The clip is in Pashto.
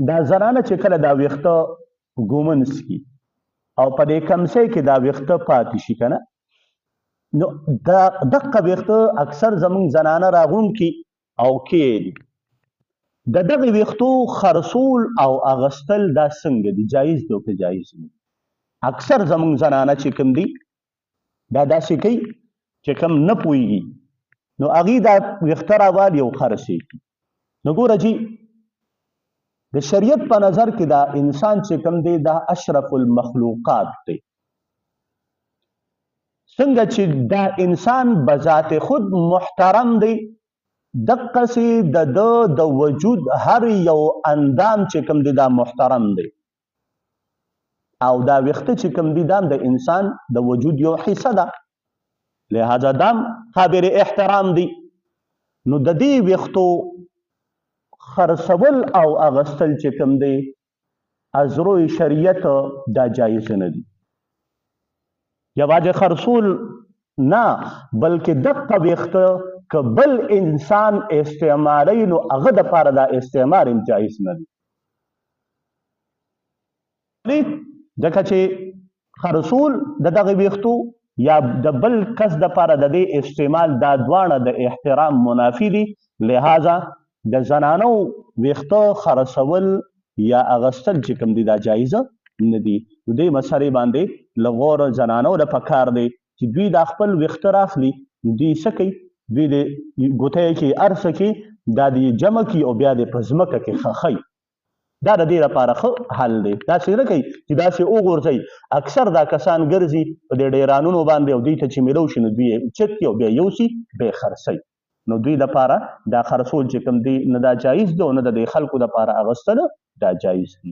دا زنانه چې کله دا ویښته ګومنس کی او په دې کمسۍ کې دا ویښته پاتې شي که نه، نو دا دقه ویښته اکثر زموږ زنانه راغونډي او کښېږدي. د دغې ویښتو خرڅول او اغوستل دا څنګه دي؟ جایز دی او که جایز نه؟ اکثر زموږ زنانه چې کوم دي دا داسې کوي چې کوم نه پوهېږي نو هغې دا ویښته راوالي او خرڅې کړي. نو ګوره جي د شریعت په نظر کې دا انسان چې کوم دی دا اشرف المخلوقات دی. څنګه چې دا انسان بذات خود محترم دی، دقسې د ده د وجود هر یو اندام چې کوم دی دا محترم دی، او دا ویښته چې کوم دی دا د انسان د وجود یو حصه ده، لہذا دام قابل احترام دی. نو د دې ویښتو خرڅول او اغوستل چې کوم دی از روی شریعت دا جایز نه دي. یوازې خرڅول نه بلکې دقه ویښته که بل انسان استعمالی نو هغه دپاره دا استعمال هم جایز نه دی. ځکه چې خرڅول د دغې ویښتو یا د بل کس دپاره د دې استعمال دا دواړه د احترام منافي دي، لہذا د زنانو ویښته خرڅول یا اغوستل چې کوم دي دا جایزه نه دي. نو دې مسلې باندې له غوره زنانو له پکار دی چې دوی دا خپل ویښته راخلي، دوی څه کوي؟ دوی د ګوتۍ کې هر څه کې دا د جمع کړي او بیا د په ځمکه کې ښخوي. دا د دې لپاره ښه حل دی. داسې نه کوي چې داسې وغورځوي. اکثر دا کسان ګرځي په دې ډیرانونو باندې او دوی ته چې میلو شي نو دوی یې اوچت کړي او بیا یوسي بیا یې خرڅوي. نو دوی دپاره دا خرڅول چې کوم دی نه دا جایز دی او نه د دې خلکو دپاره اغوستل دا جایز دی.